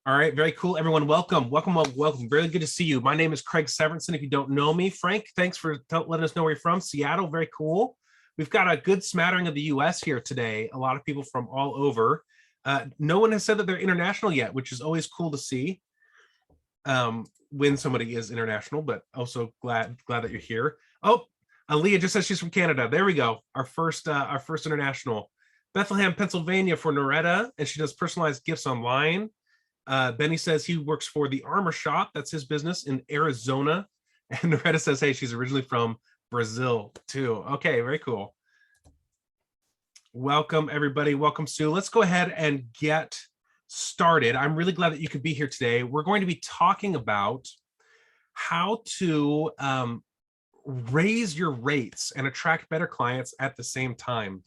All right, very cool. Everyone, welcome, welcome, welcome, welcome. Very good to see you. My name is Craig Severinson. If you don't know me, Frank, thanks for letting us know where you're from. Seattle, very cool. We've got a good smattering of the U.S. here today. A lot of people from all over. No one has said that they're international yet, which is always cool to see when somebody is international. But also glad that you're here. Oh, Aaliyah just says she's from Canada. There we go. Our first international. Bethlehem, Pennsylvania for Noretta, and she does personalized gifts online. Benny says he works for the Armor Shop. That's his business in Arizona. And Noretta says, hey, she's originally from Brazil too. Okay, very cool. Welcome, everybody. Welcome, Sue. Let's go ahead and get started. I'm really glad that you could be here today. We're going to be talking about how to raise your rates and attract better clients at the same time.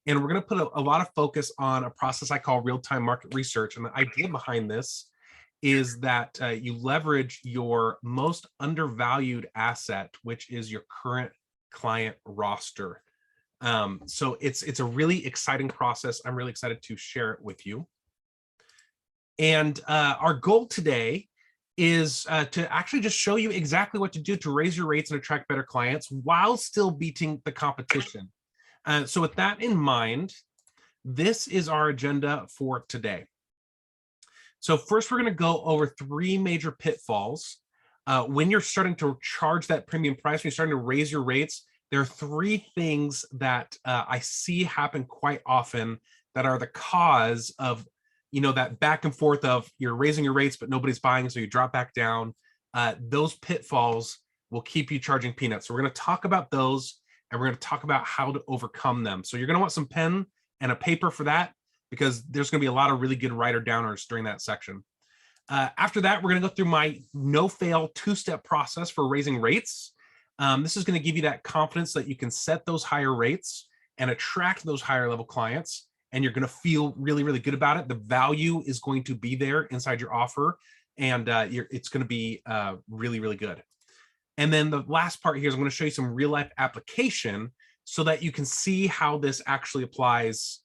And we're going to put a lot of focus on a process I call real-time market research. And the idea behind this is that you leverage your most undervalued asset, which is your current client roster. So it's a really exciting process. I'm really excited to share it with you. And our goal today is to actually just show you exactly what to do to raise your rates and attract better clients while still beating the competition. So with that in mind, this is our agenda for today. So first, we're going to go over 3 major pitfalls. When you're starting to charge that premium price, when you're starting to raise your rates, there are 3 things that I see happen quite often that are the cause of, that back and forth of you're raising your rates, but nobody's buying, so you drop back down. Those pitfalls will keep you charging peanuts. So we're going to talk about those. And we're going to talk about how to overcome them. So you're going to want some pen and a paper for that, because there's going to be a lot of really good writer-downers during that section. After that, we're going to go through my no-fail 2-step process for raising rates. This is going to give you that confidence that you can set those higher rates and attract those higher level clients. And you're going to feel really, really good about it. The value is going to be there inside your offer. And it's going to be really, really good. And then the last part here is I'm going to show you some real life application so that you can see how this actually applies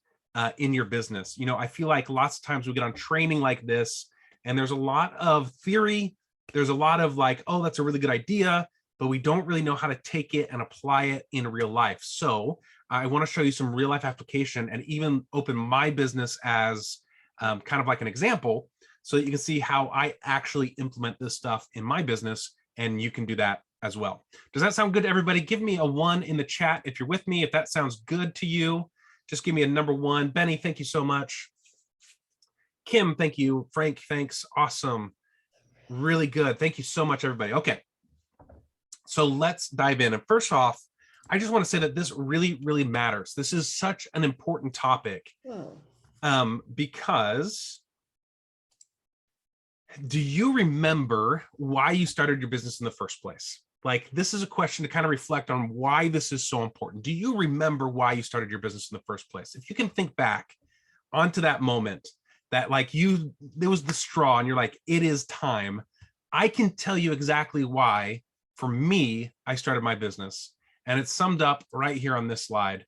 in your business. I feel like lots of times we get on training like this and there's a lot of theory. There's a lot of like, oh, that's a really good idea, but we don't really know how to take it and apply it in real life. So I want to show you some real life application and even open my business as kind of like an example so that you can see how I actually implement this stuff in my business. And you can do that as well. Does that sound good to everybody? Give me a 1 in the chat if you're with me. If that sounds good to you, just give me a number 1. Benny, thank you so much. Kim, thank you. Frank, thanks. Awesome. Really good. Thank you so much, everybody. Okay. So let's dive in. And first off, I just want to say that this really, really matters. This is such an important topic because do you remember why you started your business in the first place? Like, this is a question to kind of reflect on why this is so important. Do you remember why you started your business in the first place? If you can think back onto that moment that like there was the straw and you're like, it is time. I can tell you exactly why, for me, I started my business. And it's summed up right here on this slide.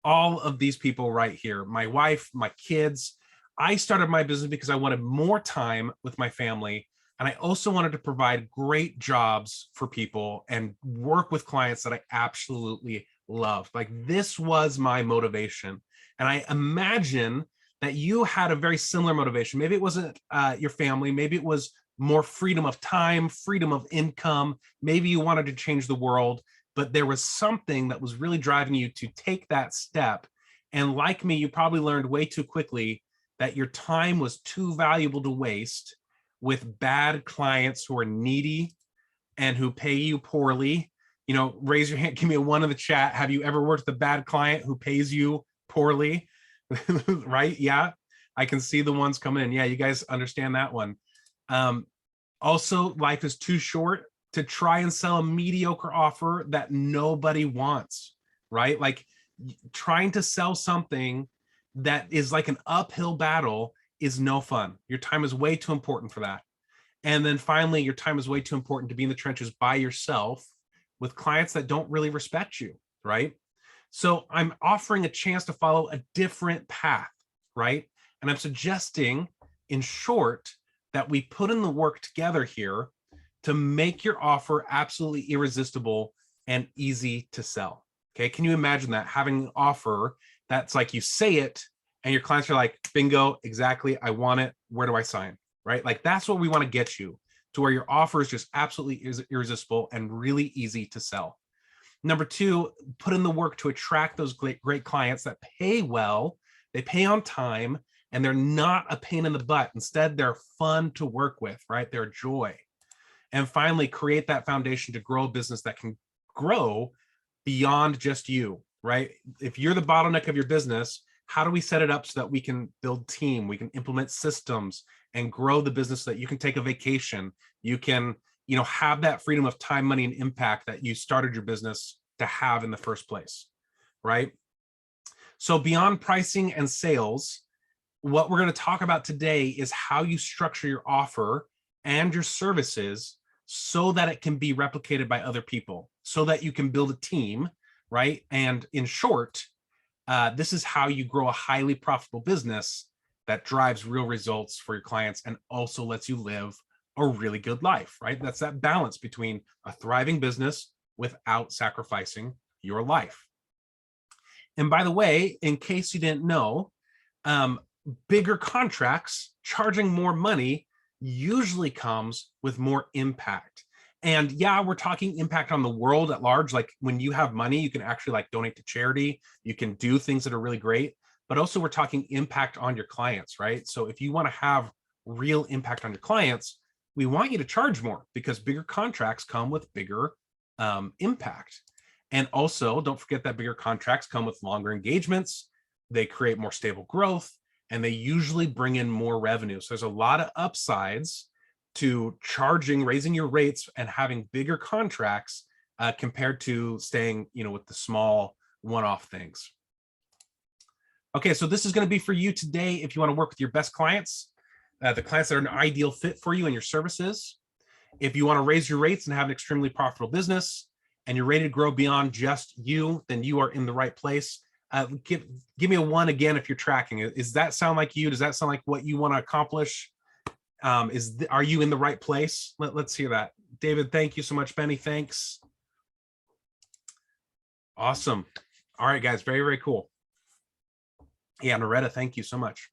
All of these people right here, my wife, my kids. I started my business because I wanted more time with my family. And I also wanted to provide great jobs for people and work with clients that I absolutely love. Like, this was my motivation. And I imagine that you had a very similar motivation. Maybe it wasn't your family. Maybe it was more freedom of time, freedom of income. Maybe you wanted to change the world, but there was something that was really driving you to take that step. And like me, you probably learned way too quickly that your time was too valuable to waste with bad clients who are needy and who pay you poorly. Raise your hand, give me a 1 in the chat. Have you ever worked with a bad client who pays you poorly? Right? Yeah, I can see the ones coming in. Yeah, you guys understand that one. Also, life is too short to try and sell a mediocre offer that nobody wants, right? Like, trying to sell something that is like an uphill battle is no fun. Your time is way too important for that. And then finally, your time is way too important to be in the trenches by yourself with clients that don't really respect you, right? So I'm offering a chance to follow a different path, right? And I'm suggesting in short, that we put in the work together here to make your offer absolutely irresistible and easy to sell. Okay, can you imagine that, having an offer that's like you say it and your clients are like, bingo, exactly, I want it, where do I sign? Right? Like that's what we want to get you to, where your offer is just absolutely irresistible and really easy to sell. Number two, put in the work to attract those great clients that pay well, they pay on time, and they're not a pain in the butt. Instead, they're fun to work with, right? They're a joy. And finally, create that foundation to grow a business that can grow beyond just you, right? If you're the bottleneck of your business, how do we set it up so that we can build team, we can implement systems and grow the business so that you can take a vacation, you can, have that freedom of time, money, and impact that you started your business to have in the first place, right? So beyond pricing and sales, what we're going to talk about today is how you structure your offer and your services so that it can be replicated by other people, so that you can build a team, right? And in short, this is how you grow a highly profitable business that drives real results for your clients and also lets you live a really good life, right? That's that balance between a thriving business without sacrificing your life. And by the way, in case you didn't know, bigger contracts, charging more money, usually comes with more impact. And yeah, we're talking impact on the world at large. Like when you have money, you can actually like donate to charity, you can do things that are really great, but also we're talking impact on your clients, right? So if you want to have real impact on your clients, we want you to charge more, because bigger contracts come with bigger impact. And also don't forget that bigger contracts come with longer engagements. They create more stable growth, and they usually bring in more revenue. So there's a lot of upsides to raising your rates and having bigger contracts compared to staying, with the small one-off things. Okay, so this is going to be for you today if you want to work with your best clients, the clients that are an ideal fit for you and your services. If you want to raise your rates and have an extremely profitable business and you're ready to grow beyond just you, then you are in the right place. Give me a 1 again if you're tracking it. Does that sound like you? Does that sound like what you want to accomplish? Are you in the right place? Let's hear that. David, thank you so much. Benny, thanks. Awesome. All right, guys, very, very cool. Yeah, Noretta, thank you so much.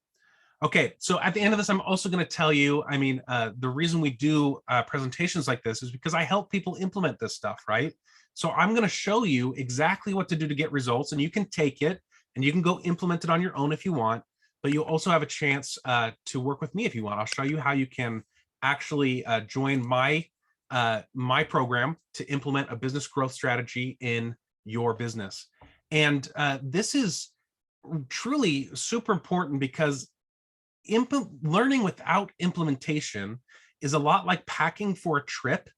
Okay, so at the end of this, I'm also going to tell you, the reason we do presentations like this is because I help people implement this stuff, right? So I'm going to show you exactly what to do to get results, and you can take it and you can go implement it on your own if you want, but you'll also have a chance to work with me if you want. I'll show you how you can actually join my program to implement a business growth strategy in your business. And this is truly super important, because learning without implementation is a lot like packing for a trip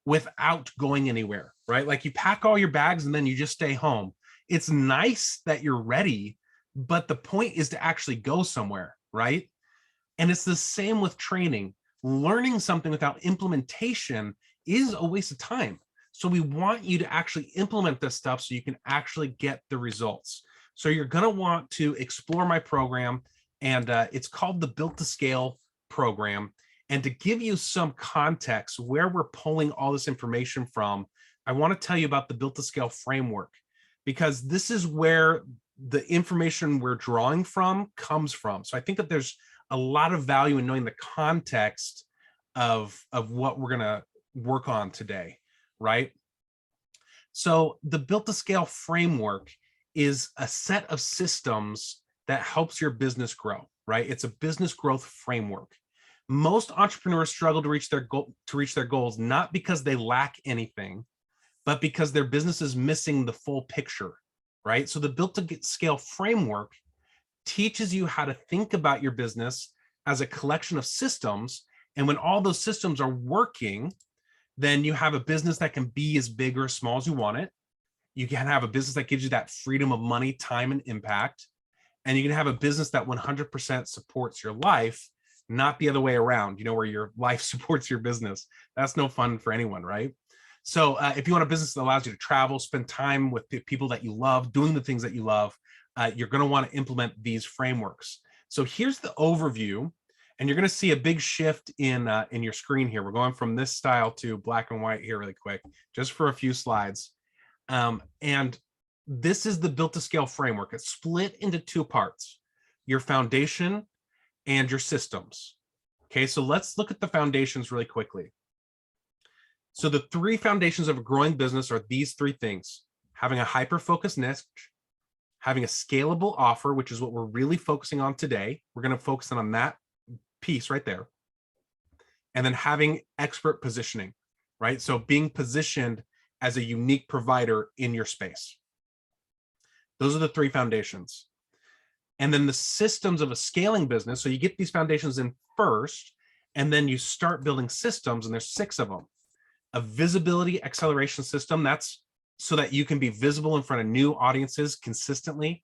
without going anywhere, right? Like you pack all your bags and then you just stay home. It's nice that you're ready, but the point is to actually go somewhere, right? And it's the same with training. Learning something without implementation is a waste of time. So we want you to actually implement this stuff so you can actually get the results. So you're going to want to explore my program, and it's called the Built to Scale program. And to give you some context where we're pulling all this information from, I want to tell you about the Built to Scale framework, because this is where the information we're drawing from comes from. So I think that there's a lot of value in knowing the context of what we're going to work on today, right? So the Built to Scale framework is a set of systems that helps your business grow, right? It's a business growth framework. Most entrepreneurs struggle to reach their goals, not because they lack anything, but because their business is missing the full picture, right? So the Built to Scale framework teaches you how to think about your business as a collection of systems. And when all those systems are working, then you have a business that can be as big or as small as you want it. You can have a business that gives you that freedom of money, time, and impact. And you can have a business that 100% supports your life, not the other way around, where your life supports your business. That's no fun for anyone, right? So if you want a business that allows you to travel, spend time with the people that you love, doing the things that you love, you're going to want to implement these frameworks. So here's the overview. And you're going to see a big shift in your screen here. We're going from this style to black and white here really quick, just for a few slides. And this is the Built to Scale framework. It's split into two parts, your foundation and your systems. Okay, so let's look at the foundations really quickly. So the three foundations of a growing business are these three things: having a hyper-focused niche, having a scalable offer, which is what we're really focusing on today. We're going to focus on that piece right there. And then having expert positioning, right? So being positioned as a unique provider in your space. Those are the three foundations. And then the systems of a scaling business. So you get these foundations in first, and then you start building systems, and there's 6 of them. A visibility acceleration system, that's so that you can be visible in front of new audiences consistently.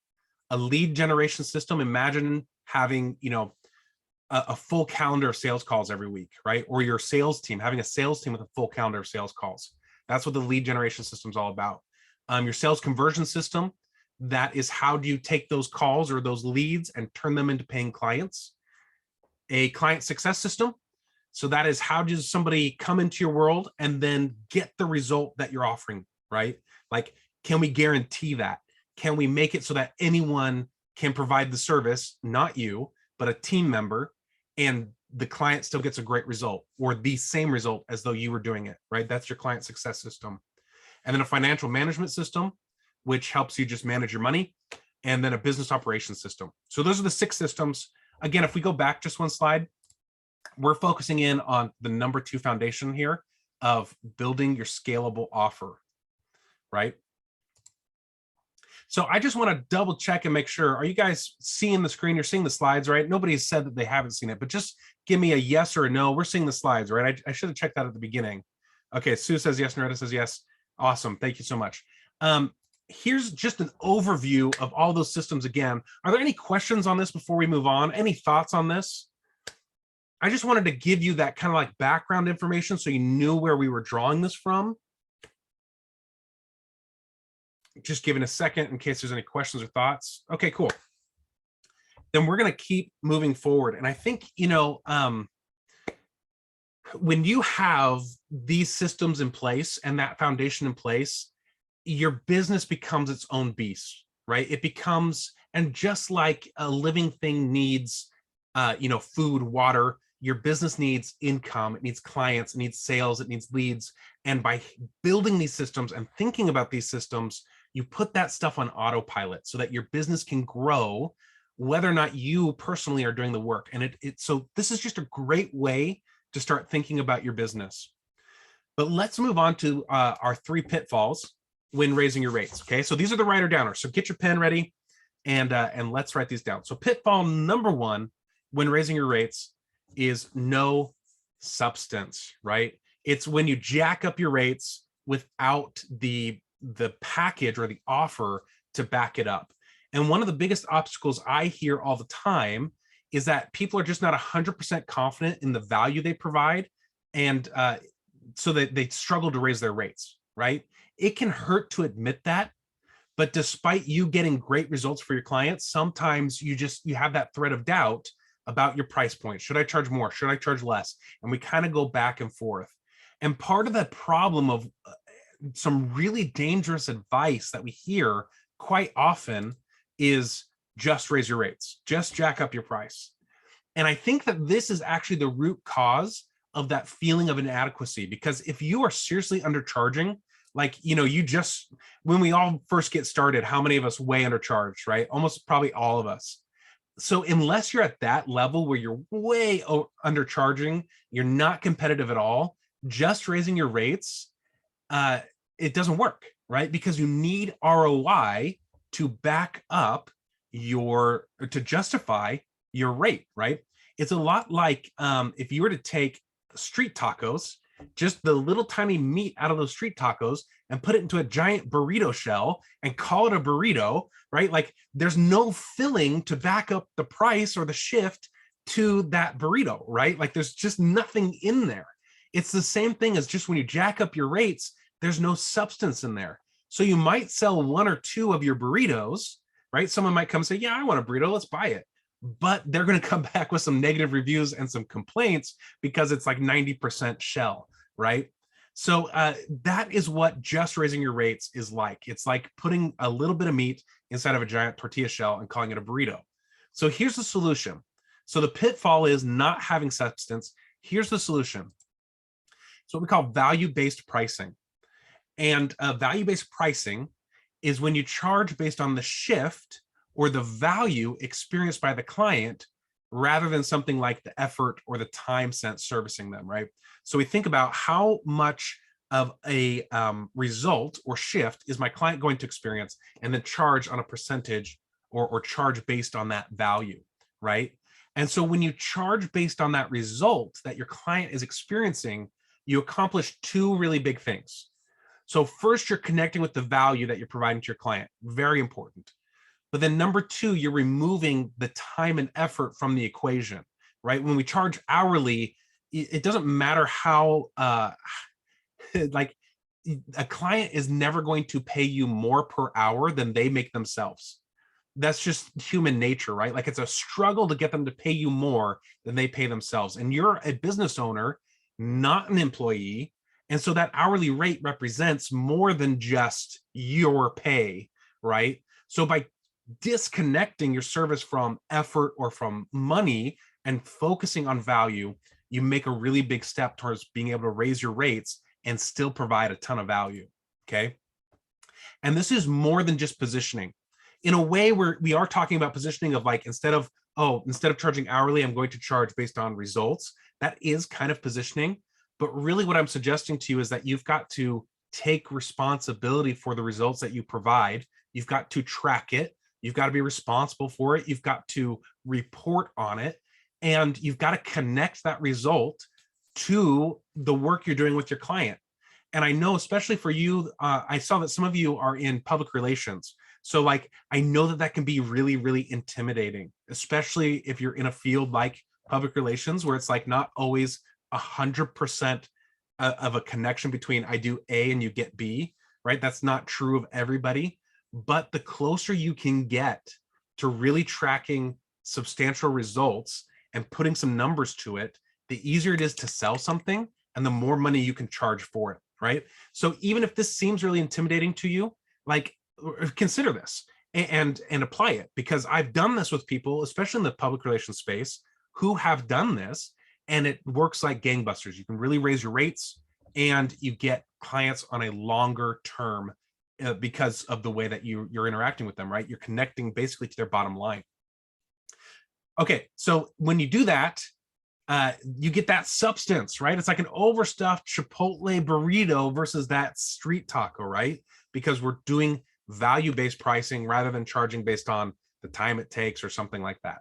A lead generation system, imagine having, a full calendar of sales calls every week, right? Or your sales team, having a sales team with a full calendar of sales calls. That's what the lead generation system is all about. Your sales conversion system, that is how do you take those calls or those leads and turn them into paying clients. A client success system, so that is how does somebody come into your world and then get the result that you're offering, right? Like, can we guarantee that? Can we make it so that anyone can provide the service, not you, but a team member, and the client still gets a great result or the same result as though you were doing it, right? That's your client success system. And then a financial management system, which helps you just manage your money, and then a business operations system. So those are the 6 systems. Again, if we go back just one slide, we're focusing in on the number 2 foundation here of building your scalable offer, right? So I just want to double check and make sure, are you guys seeing the screen? You're seeing the slides, right? Nobody's said that they haven't seen it, but just give me a yes or a no. We're seeing the slides, right? I should have checked that at the beginning. Okay, Sue says yes, Narita says yes. Awesome, thank you so much. Here's just an overview of all those systems again. Are there any questions on this before we move on? Any thoughts on this? I just wanted to give you that kind of like background information so you knew where we were drawing this from. Just giving a second in case there's any questions or thoughts. Okay, cool. Then we're going to keep moving forward. And I think, when you have these systems in place and that foundation in place, your business becomes its own beast, right? It becomes, and just like a living thing needs, food, water, your business needs income, it needs clients, it needs sales, it needs leads. And by building these systems and thinking about these systems, you put that stuff on autopilot so that your business can grow, whether or not you personally are doing the work. And so this is just a great way to start thinking about your business. But let's move on to our 3 pitfalls when raising your rates. Okay, so these are the writer downers. So get your pen ready and let's write these down. So pitfall number 1 when raising your rates is no substance, right? It's when you jack up your rates without the package or the offer to back it up. And one of the biggest obstacles I hear all the time is that people are just not 100% confident in the value they provide. And so that they struggle to raise their rates, right? It can hurt to admit that, but despite you getting great results for your clients, sometimes you have that thread of doubt about your price point. Should I charge more? Should I charge less? And we kind of go back and forth. And part of the problem of some really dangerous advice that we hear quite often is just raise your rates, just jack up your price. And I think that this is actually the root cause of that feeling of inadequacy, because if you are seriously undercharging, like, when we all first get started, how many of us way undercharged, right? Almost probably all of us. So unless you're at that level where you're way undercharging, you're not competitive at all, just raising your rates, it doesn't work, right? Because you need ROI to back up to justify your rate, right? It's a lot like if you were to take street tacos, just the little tiny meat out of those street tacos and put it into a giant burrito shell and call it a burrito, right? Like, there's no filling to back up the price or the shift to that burrito, right? Like, there's just nothing in there. It's the same thing as just when you jack up your rates, there's no substance in there. So you might sell 1 or 2 of your burritos, right? Someone might come and say, yeah, I want a burrito, let's buy it. but they're going to come back with some negative reviews and some complaints because it's like 90% shell, right? So that is what just raising your rates is like. It's like putting a little bit of meat inside of a giant tortilla shell and calling it a burrito. So here's the solution. So the pitfall is not having substance. Here's the solution. It's what we call value-based pricing. And value-based pricing is when you charge based on the shift or the value experienced by the client rather than something like the effort or the time spent servicing them, right? So we think about how much of a result or shift is my client going to experience, and then charge on a percentage or charge based on that value, right? And so when you charge based on that result that your client is experiencing, you accomplish two really big things. So first, you're connecting with the value that you're providing to your client, very important. But then number two, you're removing the time and effort from the equation, right? When we charge hourly, it doesn't matter how, like a client is never going to pay you more per hour than they make themselves. That's just human nature, right? Like it's a struggle to get them to pay you more than they pay themselves. And you're a business owner, not an employee. And so that hourly rate represents more than just your pay, right? So by disconnecting your service from effort or from money and focusing on value, you make a really big step towards being able to raise your rates and still provide a ton of value, okay? And this is more than just positioning. In a way where we are talking about positioning of like, instead of charging hourly, I'm going to charge based on results. That is kind of positioning. But really what I'm suggesting to you is that you've got to take responsibility for the results that you provide. You've got to track it. You've got to be responsible for it. You've got to report on it. And you've got to connect that result to the work you're doing with your client. And I know, especially for you, I saw that some of you are in public relations. So like, I know that that can be really, really intimidating, especially if you're in a field like public relations, where it's like not always 100% of a connection between I do A and you get B, right? That's not true of everybody. But the closer you can get to really tracking substantial results and putting some numbers to it, the easier it is to sell something and the more money you can charge for it, right? So even if this seems really intimidating to you, like consider this and apply it, because I've done this with people, especially in the public relations space, who have done this, and it works like gangbusters. You can really raise your rates and you get clients on a longer term because of the way that you're interacting with them, right? You're connecting basically to their bottom line. Okay, so when you do that, you get that substance, right? It's like an overstuffed Chipotle burrito versus that street taco, right? Because we're doing value-based pricing rather than charging based on the time it takes or something like that.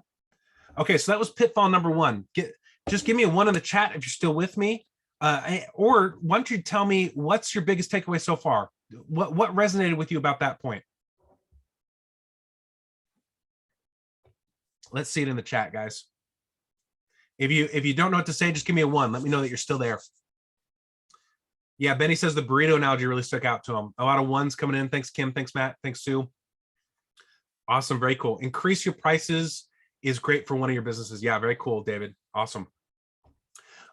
Okay, so that was pitfall number one. Just give me a 1 in the chat if you're still with me. Or why don't you tell me what's your biggest takeaway so far? What resonated with you about that point? Let's see it in the chat, guys. If you don't know what to say, just give me a 1. Let me know that you're still there. Yeah, Benny says the burrito analogy really stuck out to him. A lot of 1s coming in. Thanks, Kim. Thanks, Matt. Thanks, Sue. Awesome. Very cool. Increase your prices is great for one of your businesses. Yeah, very cool, David. Awesome.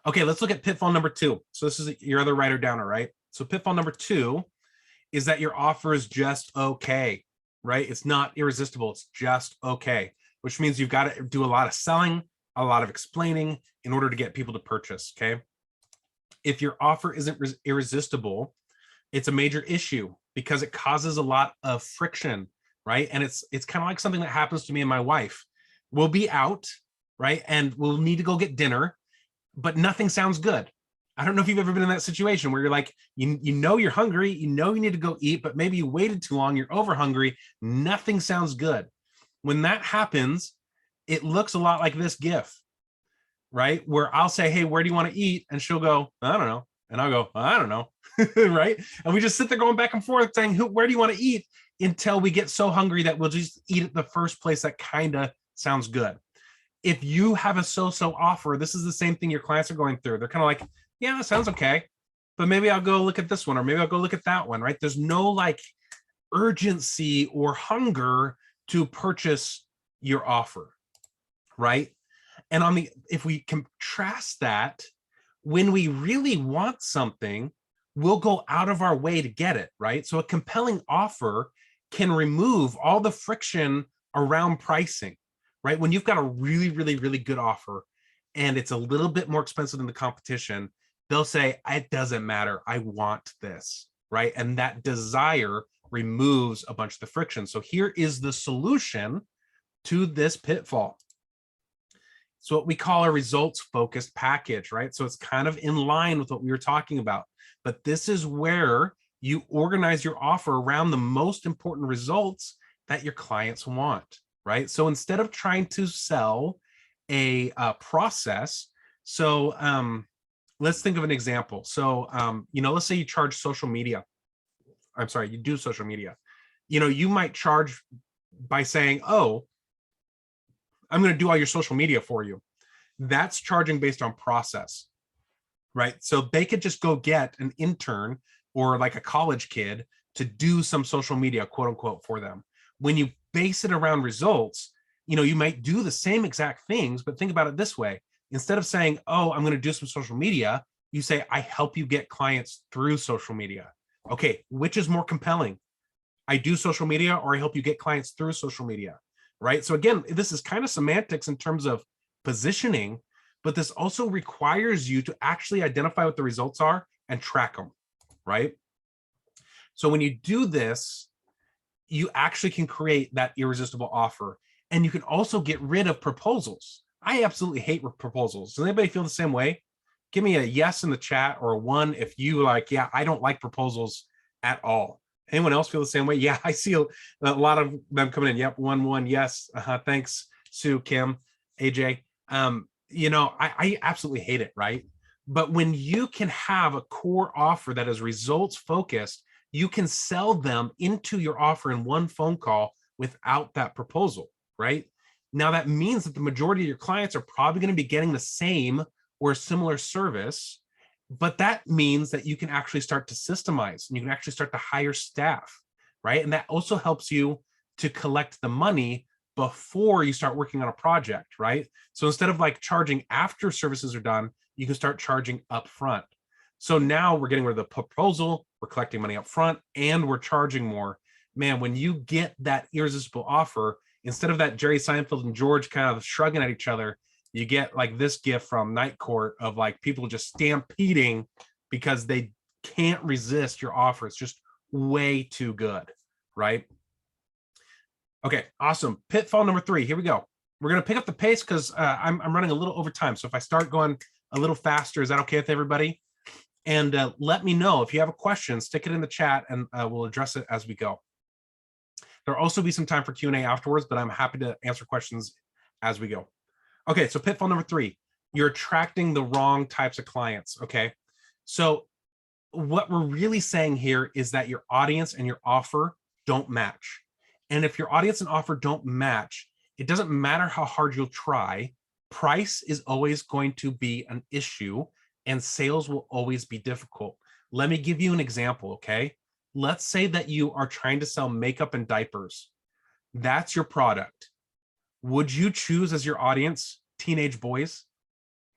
Okay, let's look at pitfall number 2. So this is your other writer downer, right? So pitfall number 2 is that your offer is just okay, right? It's not irresistible. It's just okay, which means you've got to do a lot of selling, a lot of explaining in order to get people to purchase, okay? If your offer isn't irresistible, it's a major issue because it causes a lot of friction, right? And it's kind of like something that happens to me and my wife. We'll be out, right? And we'll need to go get dinner, but nothing sounds good. I don't know if you've ever been in that situation where you're like, you know you're hungry, you know you need to go eat, but maybe you waited too long, you're over hungry, nothing sounds good. When that happens, it looks a lot like this GIF, right? Where I'll say, hey, where do you want to eat? And she'll go, I don't know. And I'll go, I don't know, right? And we just sit there going back and forth saying, where do you want to eat? Until we get so hungry that we'll just eat at the first place that kind of sounds good. If you have a so-so offer, this is the same thing your clients are going through. They're kind of like, yeah, that sounds okay, but maybe I'll go look at this one, or maybe I'll go look at that one, right? There's no like urgency or hunger to purchase your offer. right? And if we contrast that, when we really want something, we'll go out of our way to get it, right? So a compelling offer can remove all the friction around pricing, right? When you've got a really, really, really good offer and it's a little bit more expensive than the competition, they'll say, it doesn't matter, I want this, right? And that desire removes a bunch of the friction. So here is the solution to this pitfall. It's what we call a results focused package, right? So it's kind of in line with what we were talking about, but this is where you organize your offer around the most important results that your clients want, right? So instead of trying to sell a process, so let's think of an example. So, let's say you charge social media. I'm sorry, you do social media. You might charge by saying, oh, I'm going to do all your social media for you. That's charging based on process, right? So they could just go get an intern or like a college kid to do some social media, quote unquote, for them. When you base it around results, you might do the same exact things, but think about it this way. Instead of saying, oh, I'm going to do some social media, you say, I help you get clients through social media. Okay, which is more compelling? I do social media or I help you get clients through social media, right? So again, this is kind of semantics in terms of positioning, but this also requires you to actually identify what the results are and track them, right? So when you do this, you actually can create that irresistible offer. And you can also get rid of proposals. I absolutely hate proposals. Does anybody feel the same way? Give me a yes in the chat or a one if you like, yeah, I don't like proposals at all. Anyone else feel the same way? Yeah, I see a lot of them coming in. Yep, one, yes. Thanks, Sue, Kim, AJ. I absolutely hate it, right? But when you can have a core offer that is results focused, you can sell them into your offer in one phone call without that proposal, right? Now that means that the majority of your clients are probably going to be getting the same or a similar service, but that means that you can actually start to systemize and you can actually start to hire staff, right? And that also helps you to collect the money before you start working on a project, right? So instead of like charging after services are done, you can start charging up front. So now we're getting rid of the proposal, we're collecting money up front, and we're charging more. Man, when you get that irresistible offer, instead of that Jerry Seinfeld and George kind of shrugging at each other, you get like this gift from Night Court of like people just stampeding because they can't resist your offer. It's just way too good, right? Okay, awesome. Pitfall number 3. Here we go. We're going to pick up the pace because I'm running a little over time. So if I start going a little faster, is that okay with everybody? And let me know if you have a question, stick it in the chat and we'll address it as we go. There'll also be some time for Q&A afterwards, but I'm happy to answer questions as we go. Okay, so pitfall number 3, you're attracting the wrong types of clients, okay? So what we're really saying here is that your audience and your offer don't match. And if your audience and offer don't match, it doesn't matter how hard you'll try, price is always going to be an issue and sales will always be difficult. Let me give you an example, okay? Let's say that you are trying to sell makeup and diapers. That's your product. Would you choose as your audience teenage boys?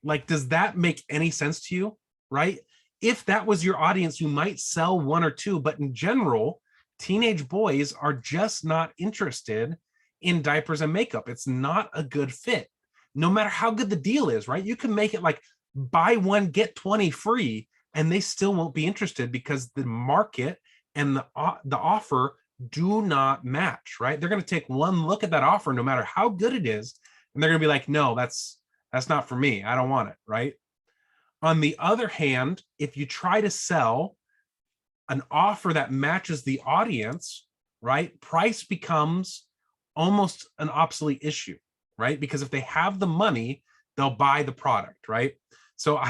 Like, does that make any sense to you, right? If that was your audience, you might sell 1 or 2, but in general, teenage boys are just not interested in diapers and makeup. It's not a good fit, no matter how good the deal is, right? You can make it like buy 1, get 20 free, and they still won't be interested because the market and the offer do not match, right? They're going to take one look at that offer, no matter how good it is, and they're going to be like, no, that's not for me. I don't want it, right? On the other hand, if you try to sell an offer that matches the audience, right, price becomes almost an obsolete issue, right? Because if they have the money, they'll buy the product, right? So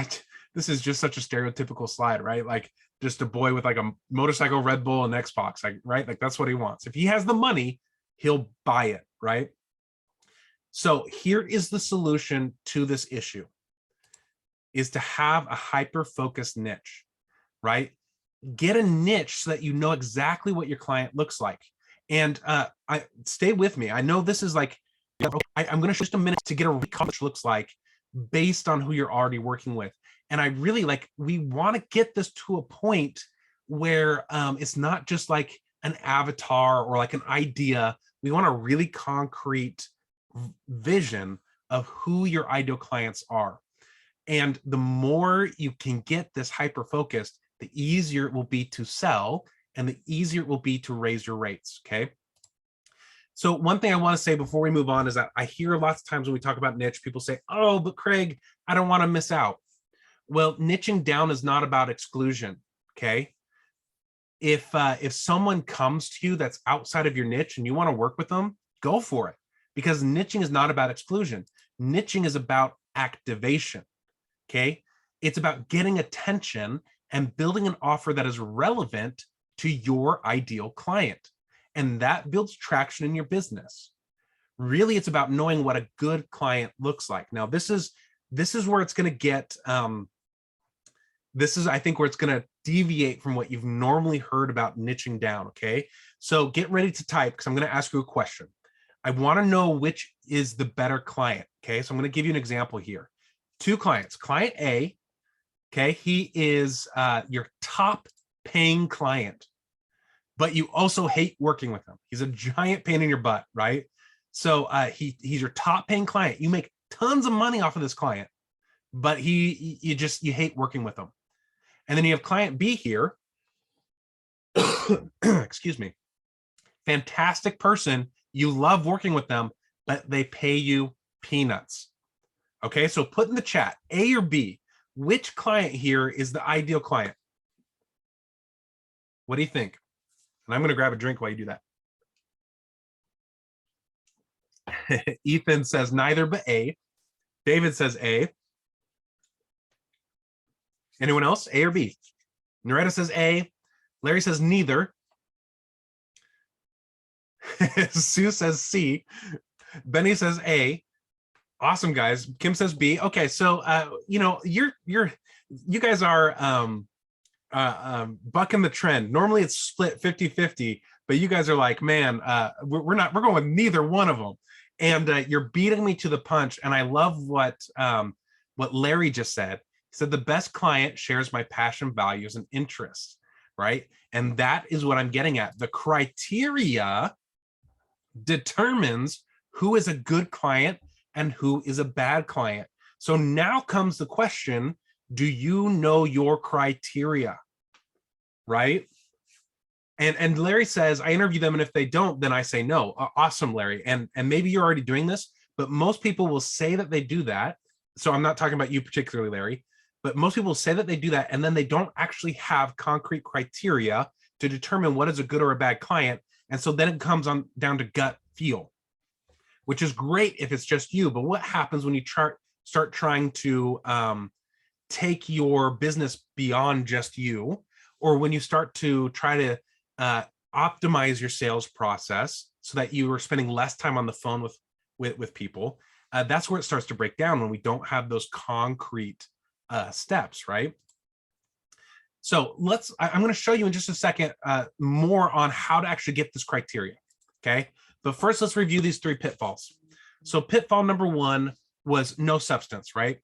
this is just such a stereotypical slide, right? Like just a boy with like a motorcycle, Red Bull, and Xbox, like, right? Like that's what he wants. If he has the money, he'll buy it, right? So here is the solution to this issue, is to have a hyper-focused niche, right? Get a niche so that you know exactly what your client looks like. And I stay with me. I know this is like I'm going to show just a minute to get a recap which looks like based on who you're already working with. And I really we want to get this to a point where it's not just like an avatar or like an idea. We want a really concrete vision of who your ideal clients are. And the more you can get this hyper-focused, the easier it will be to sell and the easier it will be to raise your rates, okay? So one thing I want to say before we move on is that I hear lots of times when we talk about niche, people say, oh, but Craig, I don't want to miss out. Well, niching down is not about exclusion, okay? If someone comes to you that's outside of your niche and you want to work with them, go for it. Because niching is not about exclusion. Niching is about activation, okay? It's about getting attention and building an offer that is relevant to your ideal client. And that builds traction in your business. Really, it's about knowing what a good client looks like. Now, this is where it's going to get, this is, I think, where it's going to deviate from what you've normally heard about niching down, okay? So get ready to type because I'm going to ask you a question. I want to know which is the better client, okay? So I'm going to give you an example here. Two clients. Client A, okay, he is your top paying client, but you also hate working with him. He's a giant pain in your butt, right? So he's your top paying client. You make tons of money off of this client, but you hate working with him. And then you have client B here. Excuse me. Fantastic person. You love working with them, but they pay you peanuts. Okay, so put in the chat, A or B, which client here is the ideal client? What do you think? And I'm going to grab a drink while you do that. Ethan says neither but A. David says A. Anyone else? A or B? Noretta says A. Larry says neither. Sue says C. Benny says A. Awesome, guys. Kim says B. Okay, so you guys are bucking the trend. Normally it's split 50-50, but you guys are like, man, we're going with neither one of them. And you're beating me to the punch. And I love what Larry just said. He said the best client shares my passion, values, and interests, right? And that is what I'm getting at. The criteria determines who is a good client and who is a bad client. So now comes the question, do you know your criteria, right? And Larry says, I interview them, and if they don't, then I say no. Awesome, Larry. And maybe you're already doing this, but most people will say that they do that. So I'm not talking about you particularly, Larry, but most people will say that they do that, and then they don't actually have concrete criteria to determine what is a good or a bad client. And so then it comes down to gut feel, which is great if it's just you. But what happens when you start trying to take your business beyond just you, or when you start to try to optimize your sales process so that you are spending less time on the phone with people? That's where it starts to break down, when we don't have those concrete steps, right? So I'm going to show you in just a second more on how to actually get this criteria, okay? But first, let's review these 3 pitfalls. So pitfall number 1 was no substance, right?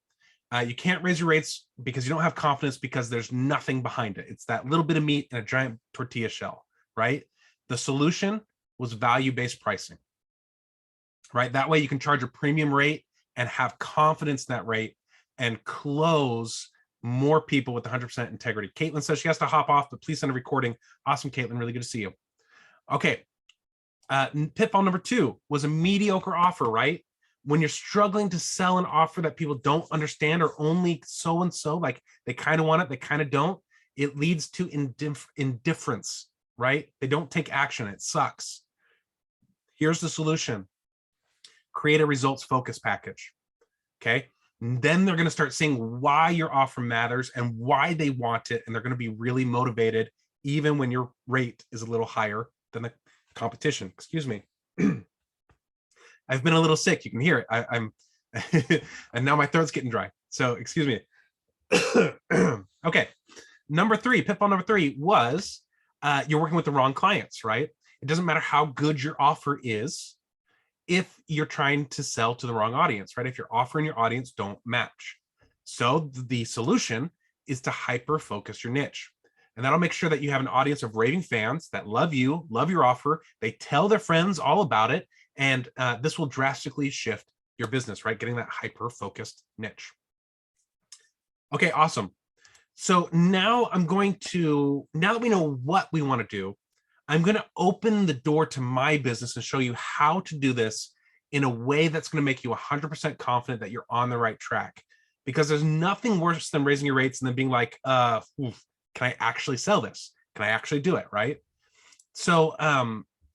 You can't raise your rates because you don't have confidence, because there's nothing behind it. It's that little bit of meat in a giant tortilla shell, right? The solution was value-based pricing, right? That way you can charge a premium rate and have confidence in that rate and close more people with 100% integrity. Caitlin says she has to hop off, but please send a recording. Awesome, Caitlin. Really good to see you. Okay. Pitfall number 2 was a mediocre offer, right? When you're struggling to sell an offer that people don't understand, or only so-and-so, like they kind of want it, they kind of don't, it leads to indifference, right? They don't take action. It sucks. Here's the solution. Create a results-focused package, okay? And then they're going to start seeing why your offer matters and why they want it, and they're going to be really motivated, even when your rate is a little higher than the competition. Excuse me. I've been a little sick. You can hear it. I'm and now my throat's getting dry. So excuse me. Okay. Pitfall number 3 was you're working with the wrong clients, right? It doesn't matter how good your offer is. if you're trying to sell to the wrong audience, right? If your offer and your audience don't match. So the solution is to hyper focus your niche. And that'll make sure that you have an audience of raving fans that love you, love your offer. They tell their friends all about it. And this will drastically shift your business, right? Getting that hyper focused niche. Okay, awesome. So now now that we know what we want to do, I'm going to open the door to my business and show you how to do this in a way that's going to make you 100% confident that you're on the right track. Because there's nothing worse than raising your rates and then being like, can I actually sell this? Can I actually do it, right? So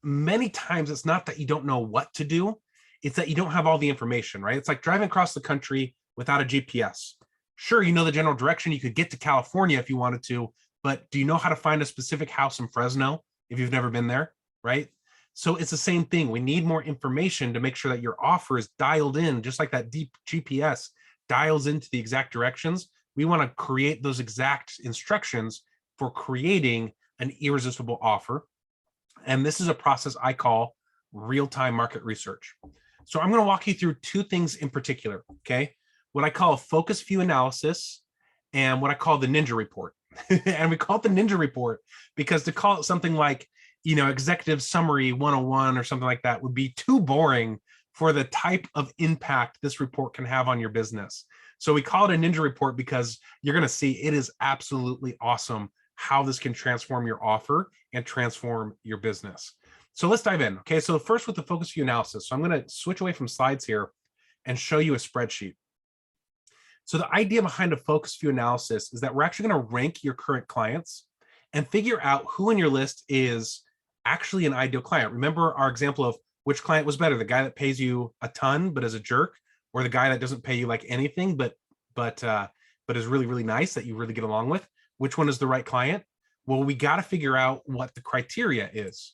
many times it's not that you don't know what to do, it's that you don't have all the information, right? It's like driving across the country without a GPS. Sure, you know the general direction, you could get to California if you wanted to, but do you know how to find a specific house in Fresno if you've never been there, right? So it's the same thing. We need more information to make sure that your offer is dialed in, just like that deep GPS dials into the exact directions. We want to create those exact instructions for creating an irresistible offer. And this is a process I call real-time market research. So I'm going to walk you through two things in particular, okay? What I call a focus view analysis and what I call the ninja report. And we call it the ninja report because to call it something like, executive summary 101 or something like that would be too boring for the type of impact this report can have on your business. So we call it a ninja report because you're going to see it is absolutely awesome how this can transform your offer and transform your business. So let's dive in. Okay, so first with the focus view analysis. So I'm going to switch away from slides here and show you a spreadsheet. So the idea behind a focus view analysis is that we're actually going to rank your current clients and figure out who in your list is actually an ideal client. Remember our example of which client was better, the guy that pays you a ton but is a jerk, or the guy that doesn't pay you like anything but is really, really nice that you really get along with? Which one is the right client? Well, we got to figure out what the criteria is.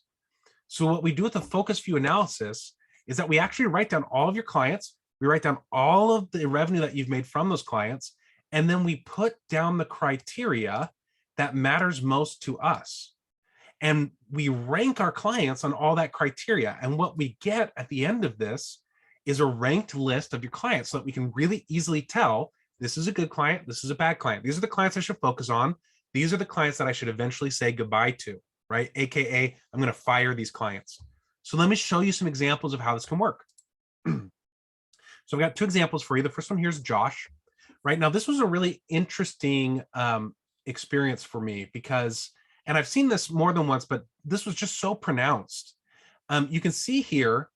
So what we do with the focus view analysis is that we actually write down all of your clients. We write down all of the revenue that you've made from those clients, and then we put down the criteria that matters most to us. And we rank our clients on all that criteria. And what we get at the end of this is a ranked list of your clients so that we can really easily tell this is a good client, this is a bad client. These are the clients I should focus on. These are the clients that I should eventually say goodbye to, right? AKA, I'm going to fire these clients. So let me show you some examples of how this can work. So I've got two examples for you. The first one here is Josh. Right now, this was a really interesting experience for me because, and I've seen this more than once, but this was just so pronounced. You can see here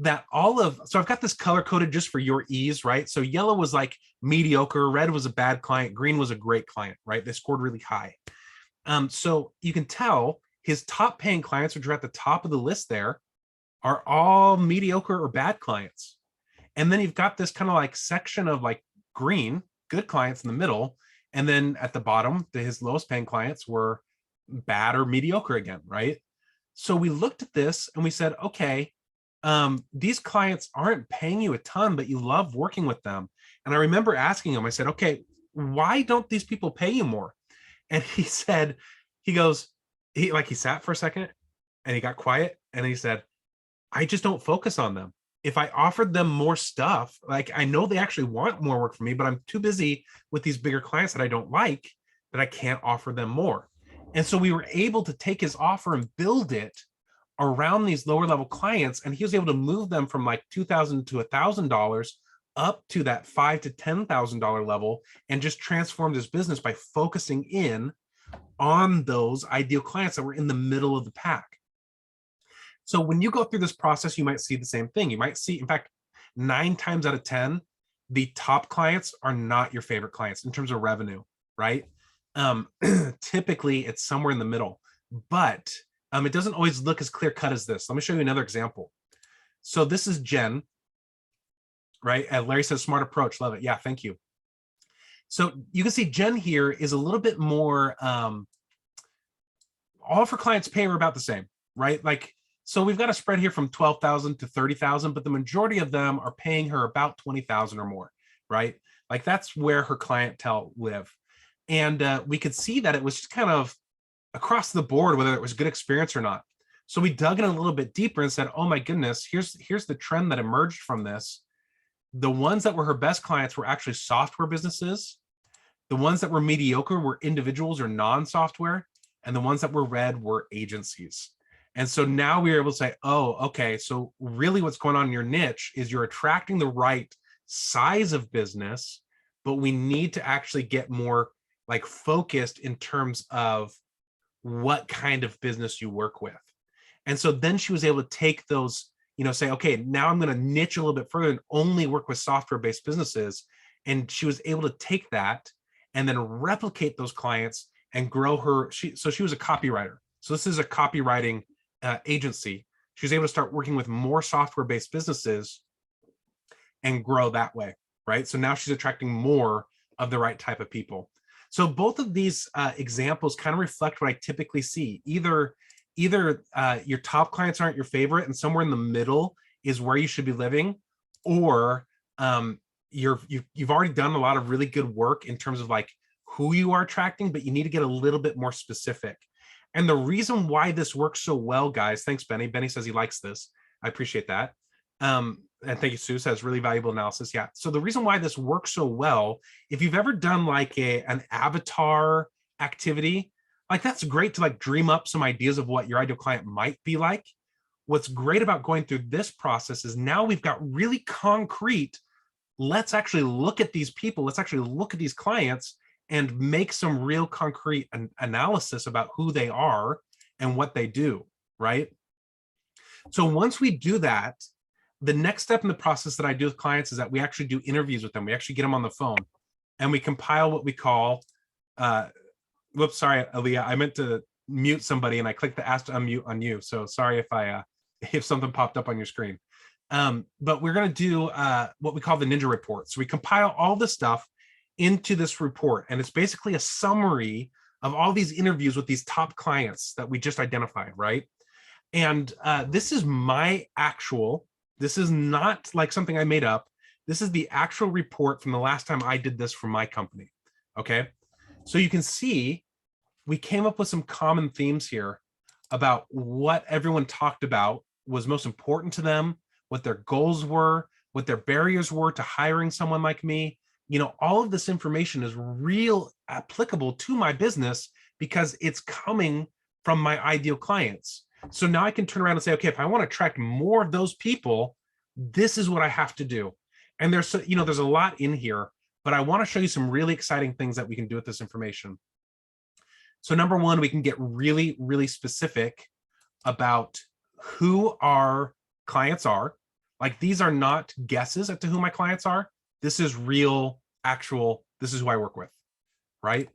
that so I've got this color coded just for your ease, right? So yellow was like mediocre, red was a bad client, green was a great client, right? They scored really high. So you can tell his top paying clients, which are at the top of the list there, are all mediocre or bad clients. And then you've got this kind of like section of like green, good clients in the middle. And then at the bottom, his lowest paying clients were bad or mediocre again, right? So we looked at this and we said, okay, these clients aren't paying you a ton, but you love working with them. And I remember asking him, I said, okay, why don't these people pay you more? And he said, he sat for a second and he got quiet and he said, I just don't focus on them. If I offered them more stuff, like I know they actually want more work from me, but I'm too busy with these bigger clients that I don't like that I can't offer them more. And so we were able to take his offer and build it around these lower level clients. And he was able to move them from like $2,000 to $1,000 up to that $5,000 to $10,000 level and just transformed his business by focusing in on those ideal clients that were in the middle of the pack. So when you go through this process, you might see the same thing. You might see, in fact, 9 times out of 10, the top clients are not your favorite clients in terms of revenue, right? Typically, it's somewhere in the middle, but it doesn't always look as clear cut as this. Let me show you another example. So this is Jen, right? And Larry says, smart approach, love it. Yeah, thank you. So you can see Jen here is a little bit more, all of her clients pay her about the same, right? Like, so we've got a spread here from 12,000 to 30,000, but the majority of them are paying her about 20,000 or more, right? Like that's where her clientele live. And we could see that it was just kind of across the board, whether it was good experience or not. So we dug in a little bit deeper and said, oh my goodness, here's the trend that emerged from this. The ones that were her best clients were actually software businesses. The ones that were mediocre were individuals or non-software, and the ones that were red were agencies. And so now we were able to say, oh, okay, so really what's going on in your niche is you're attracting the right size of business, but we need to actually get more like focused in terms of what kind of business you work with. And so then she was able to take those, say, okay, now I'm going to niche a little bit further and only work with software-based businesses. And she was able to take that and then replicate those clients and grow her. So she was a copywriter. So this is a copywriting agency. She was able to start working with more software-based businesses and grow that way, right? So now she's attracting more of the right type of people. So both of these examples kind of reflect what I typically see. Either your top clients aren't your favorite and somewhere in the middle is where you should be living, or you've already done a lot of really good work in terms of like who you are attracting, but you need to get a little bit more specific. And the reason why this works so well, guys, thanks, Benny. Benny says he likes this. I appreciate that. And thank you, Sue, says really valuable analysis. Yeah. So the reason why this works so well, if you've ever done like an avatar activity, like that's great to like dream up some ideas of what your ideal client might be like. What's great about going through this process is now we've got really concrete, let's actually look at these people, let's actually look at these clients and make some real concrete analysis about who they are and what they do, right? So once we do that, the next step in the process that I do with clients is that we actually do interviews with them. We actually get them on the phone and we compile what we call, whoops, sorry, Aaliyah, I meant to mute somebody and I clicked the ask to unmute on you. So sorry if something popped up on your screen. But we're going to do what we call the Ninja Report. So we compile all this stuff into this report, and it's basically a summary of all these interviews with these top clients that we just identified, right? And this is this is not like something I made up. This is the actual report from the last time I did this for my company, okay? So you can see we came up with some common themes here about what everyone talked about was most important to them, what their goals were, what their barriers were to hiring someone like me. All of this information is real applicable to my business because it's coming from my ideal clients. So now I can turn around and say, okay, if I want to attract more of those people, this is what I have to do. And there's a lot in here, but I want to show you some really exciting things that we can do with this information. So number one, we can get really, really specific about who our clients are. Like these are not guesses as to who my clients are. This is real, this is who I work with, right?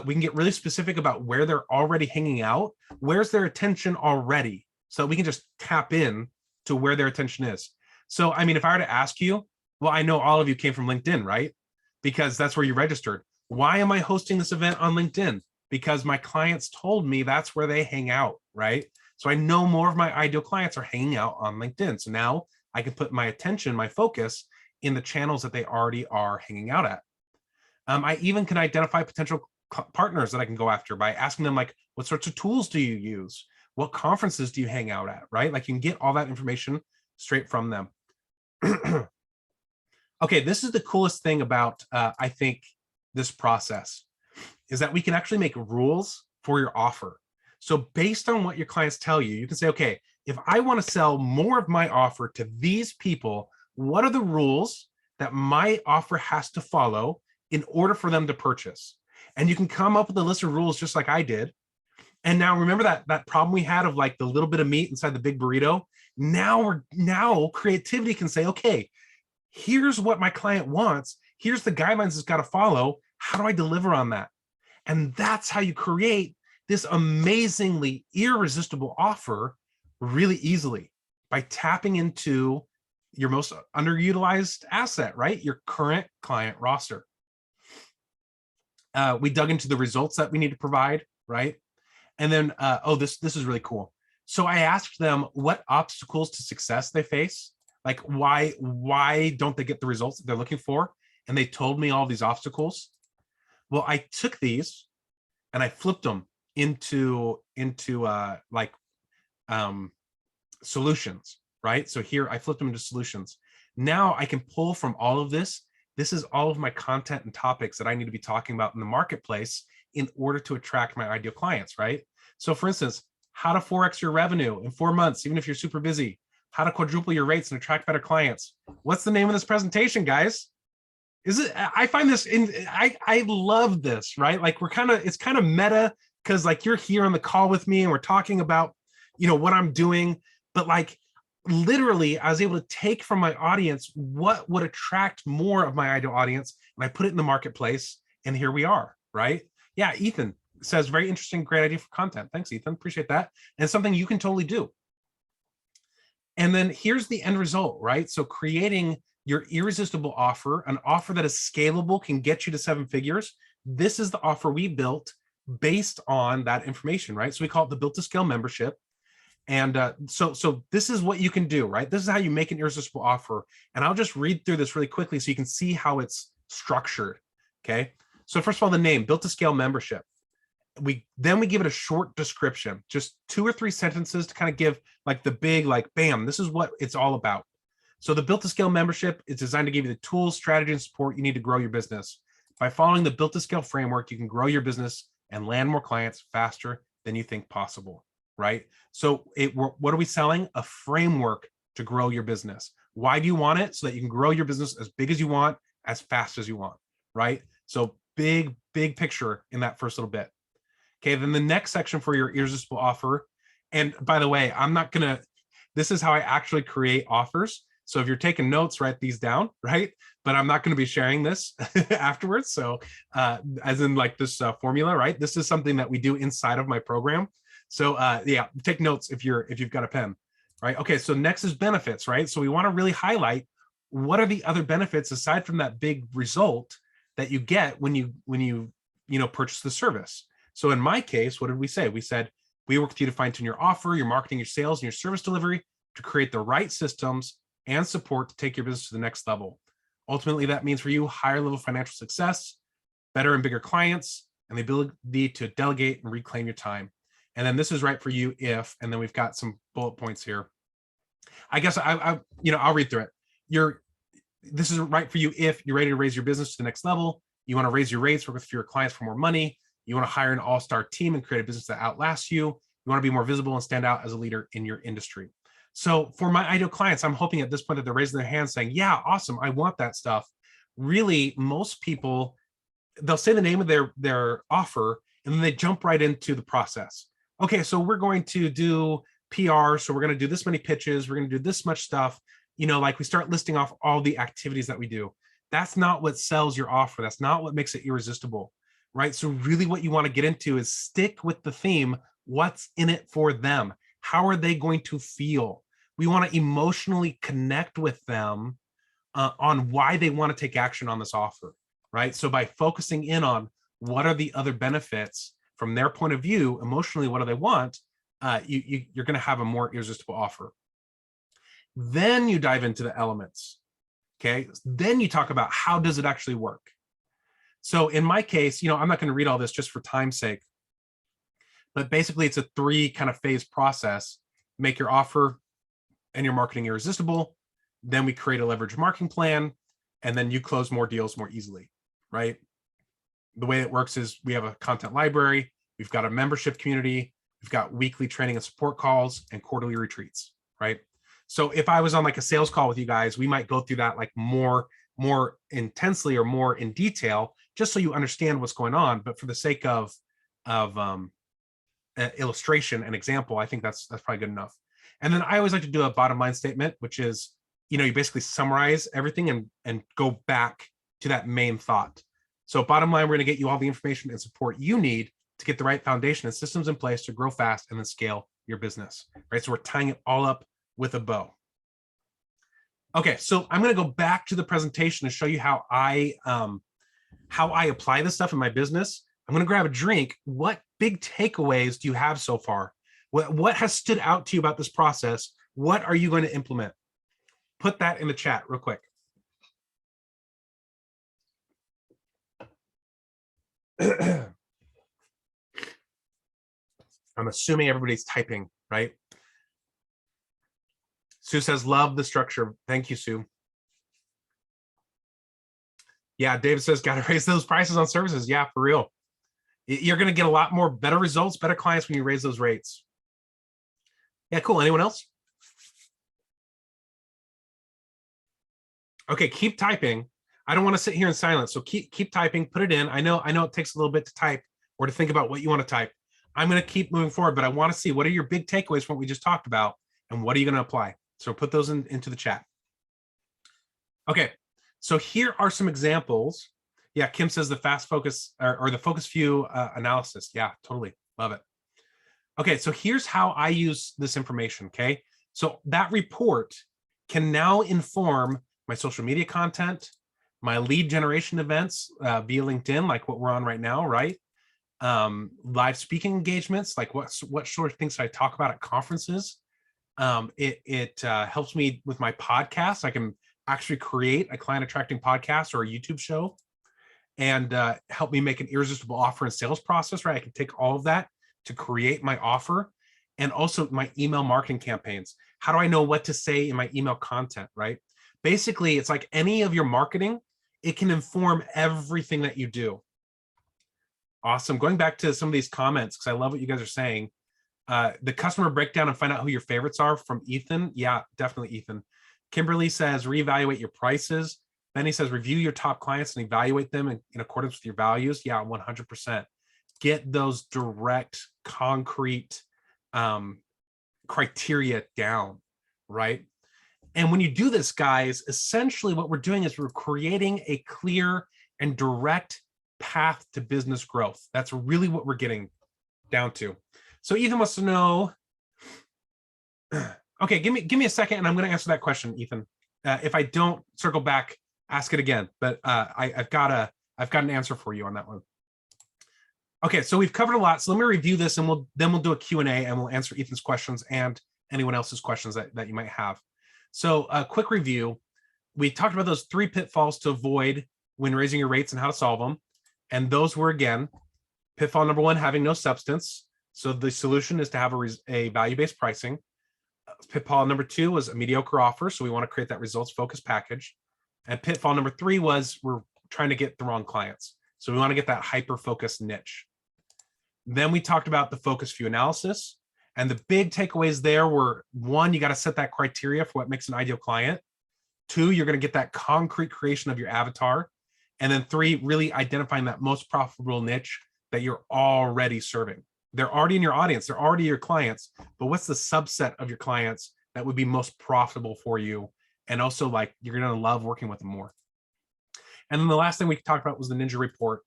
We can get really specific about where they're already hanging out. Where's their attention already? So we can just tap in to where their attention is. So, I mean, if I were to ask you, well, I know all of you came from LinkedIn, right? Because that's where you registered. Why am I hosting this event on LinkedIn? Because my clients told me that's where they hang out, right? So I know more of my ideal clients are hanging out on LinkedIn. So now I can put my attention, my focus in the channels that they already are hanging out at. I even can identify potential partners that I can go after by asking them like, what sorts of tools do you use? What conferences do you hang out at, right? Like you can get all that information straight from them. Okay, this is the coolest thing about, I think, this process is that we can actually make rules for your offer. So based on what your clients tell you, you can say, okay, if I want to sell more of my offer to these people, what are the rules that my offer has to follow in order for them to purchase? And you can come up with a list of rules just like I did. And now remember that problem we had of like the little bit of meat inside the big burrito? Now creativity can say, okay, here's what my client wants. Here's the guidelines it's got to follow. How do I deliver on that? And that's how you create this amazingly irresistible offer really easily, by tapping into your most underutilized asset, right? Your current client roster. We dug into the results that we need to provide, right? And then, this is really cool. So I asked them what obstacles to success they face. Like why don't they get the results that they're looking for? And they told me all these obstacles. Well, I took these and I flipped them into solutions, right? So here I flipped them into solutions. Now I can pull from all of this. This is all of my content and topics that I need to be talking about in the marketplace in order to attract my ideal clients, right? So for instance, how to 4x your revenue in 4 months, even if you're super busy, how to quadruple your rates and attract better clients. What's the name of this presentation, guys? I find this I love this, right? Like it's kind of meta because like you're here on the call with me and we're talking about, what I'm doing, but like literally I was able to take from my audience what would attract more of my ideal audience, and I put it in the marketplace, and here we are, right? Yeah, Ethan says very interesting, great idea for content. Thanks, Ethan, appreciate that. And it's something you can totally do. And then here's the end result, right? So creating your irresistible offer, an offer that is scalable, can get you to 7 figures. This is the offer we built based on that information, right? So we call it the Built to Scale membership. And so this is what you can do, right? This is how you make an irresistible offer. And I'll just read through this really quickly so you can see how it's structured, okay? So first of all, the name, Built to Scale membership. Then we give it a short description, just 2 or 3 sentences to kind of give like the big, like, bam, this is what it's all about. So the Built to Scale membership is designed to give you the tools, strategy, and support you need to grow your business. By following the Built to Scale framework, you can grow your business and land more clients faster than you think possible, right? So what are we selling? A framework to grow your business. Why do you want it? So that you can grow your business as big as you want, as fast as you want, right? So big picture in that first little bit. Okay, then the next section for your irresistible offer. And by the way, this is how I actually create offers. So if you're taking notes, write these down, right? But I'm not going to be sharing this afterwards. So as in like this formula, right? This is something that we do inside of my program. So yeah, take notes if you've got a pen, right? Okay, so next is benefits, right? So we want to really highlight what are the other benefits aside from that big result that you get when you purchase the service. So in my case, what did we say? We said, we work with you to fine tune your offer, your marketing, your sales, and your service delivery to create the right systems and support to take your business to the next level. Ultimately, that means for you, higher level financial success, better and bigger clients, and the ability to delegate and reclaim your time. And then this is right for you if, and then we've got some bullet points here. I guess I'll read through it. This is right for you if you're ready to raise your business to the next level. You want to raise your rates, work with your clients for more money. You want to hire an all-star team and create a business that outlasts you. You want to be more visible and stand out as a leader in your industry. So for my ideal clients, I'm hoping at this point that they're raising their hands saying, yeah, awesome, I want that stuff. Really, most people, they'll say the name of their offer, and then they jump right into the process. Okay, so we're going to do PR, so we're going to do this many pitches, we're going to do this much stuff. Like we start listing off all the activities that we do. That's not what sells your offer. That's not what makes it irresistible. Right? So really what you want to get into is stick with the theme. What's in it for them? How are they going to feel? We want to emotionally connect with them on why they want to take action on this offer, right? So by focusing in on what are the other benefits from their point of view, emotionally, what do they want? You're going to have a more irresistible offer. Then you dive into the elements, okay? Then you talk about how does it actually work? So in my case, I'm not going to read all this just for time's sake, but basically it's a 3 kind of phase process. Make your offer and your marketing irresistible. Then we create a leverage marketing plan, and then you close more deals more easily, right? The way it works is we have a content library. We've got a membership community. We've got weekly training and support calls and quarterly retreats, right? So if I was on like a sales call with you guys, we might go through that like more intensely or more in detail, just so you understand what's going on. But for the sake of illustration and example, I think that's probably good enough. And then I always like to do a bottom line statement, which is, you basically summarize everything and go back to that main thought. So bottom line, we're going to get you all the information and support you need to get the right foundation and systems in place to grow fast and then scale your business, right? So we're tying it all up with a bow. Okay, so I'm going to go back to the presentation to show you how I apply this stuff in my business. I'm going to grab a drink. What big takeaways do you have so far? What has stood out to you about this process? What are you going to implement? Put that in the chat real quick. I'm assuming everybody's typing, right? Sue says, love the structure. Thank you, Sue. Yeah, David says, got to raise those prices on services. Yeah, for real. You're going to get a lot more better results, better clients when you raise those rates. Yeah, cool. Anyone else? Okay, keep typing. I don't want to sit here in silence, so keep typing, put it in. I know it takes a little bit to type or to think about what you want to type. I'm going to keep moving forward, but I want to see what are your big takeaways from what we just talked about and what are you going to apply? So put those into the chat. Okay, so here are some examples. Yeah, Kim says the fast focus or the focus view analysis. Yeah, totally. Love it. Okay, so here's how I use this information, okay? So that report can now inform my social media content, my lead generation events via LinkedIn, like what we're on right now, right? Live speaking engagements, like what sort of things should I talk about at conferences? It helps me with my podcast. I can actually create a client attracting podcast or a YouTube show and help me make an irresistible offer and sales process, right? I can take all of that to create my offer and also my email marketing campaigns. How do I know what to say in my email content, right? Basically, it's like any of your marketing, it can inform everything that you do. Awesome. Going back to some of these comments, because I love what you guys are saying. The customer breakdown and find out who your favorites are from Ethan. Yeah, definitely Ethan. Kimberly says, reevaluate your prices. Benny says, review your top clients and evaluate them in accordance with your values. Yeah, 100%. Get those direct, concrete criteria down, right? And when you do this, guys, essentially what we're doing is we're creating a clear and direct path to business growth. That's really what we're getting down to. So Ethan wants to know, okay, give me a second and I'm going to answer that question, Ethan. If I don't circle back, ask it again, but I've got an answer for you on that one. Okay, so we've covered a lot. So let me review this and we'll do a Q&A and we'll answer Ethan's questions and anyone else's questions that you might have. So a quick review. We talked about those 3 pitfalls to avoid when raising your rates and how to solve them. And those were, again, pitfall number 1, having no substance. So the solution is to have a value-based pricing. Pitfall number 2 was a mediocre offer. So we want to create that results-focused package. And pitfall number 3 was we're trying to get the wrong clients. So we want to get that hyper-focused niche. Then we talked about the focus view analysis. And the big takeaways there were, 1, you got to set that criteria for what makes an ideal client. 2, you're going to get that concrete creation of your avatar. And then 3, really identifying that most profitable niche that you're already serving. They're already in your audience. They're already your clients. But what's the subset of your clients that would be most profitable for you? And also, like, you're going to love working with them more. And then the last thing we talked about was the Ninja Report.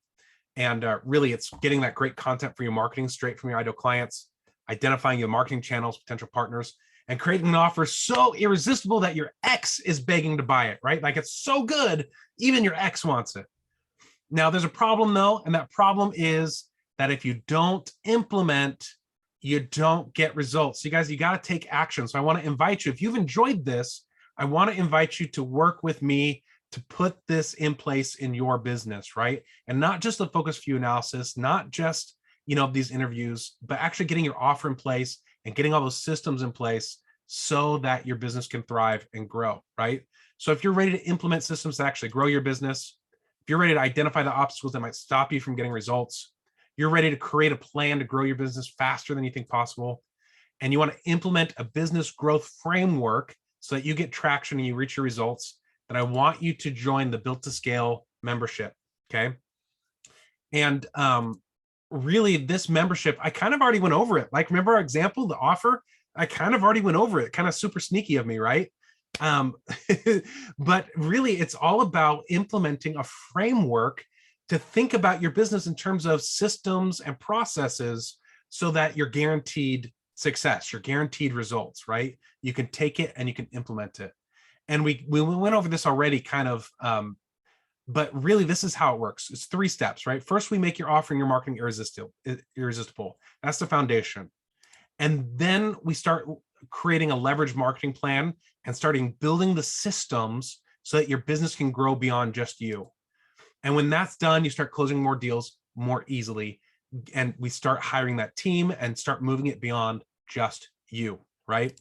And really, it's getting that great content for your marketing straight from your ideal clients, identifying your marketing channels, potential partners, and creating an offer so irresistible that your ex is begging to buy it, right? Like, it's so good, even your ex wants it. Now, there's a problem, though, and that problem is that if you don't implement, you don't get results. So you guys, you got to take action. So I want to invite you, if you've enjoyed this, I want to invite you to work with me to put this in place in your business, right? And not just the focus view analysis, not just, these interviews, but actually getting your offer in place and getting all those systems in place so that your business can thrive and grow, right? So if you're ready to implement systems to actually grow your business, if you're ready to identify the obstacles that might stop you from getting results, you're ready to create a plan to grow your business faster than you think possible, and you want to implement a business growth framework so that you get traction and you reach your results, then I want you to join the Built to Scale membership, okay? And really, this membership, I kind of already went over it. Like, remember our example, the offer? I kind of already went over it, kind of super sneaky of me, right? But really, it's all about implementing a framework to think about your business in terms of systems and processes so that you're guaranteed success, you're guaranteed results, right? You can take it and you can implement it. And we went over this already kind of, but really this is how it works. It's 3 steps, right? First, we make your offer and your marketing irresistible. That's the foundation. And then we start creating a leverage marketing plan and starting building the systems so that your business can grow beyond just you. And when that's done, you start closing more deals more easily. And we start hiring that team and start moving it beyond just you, right?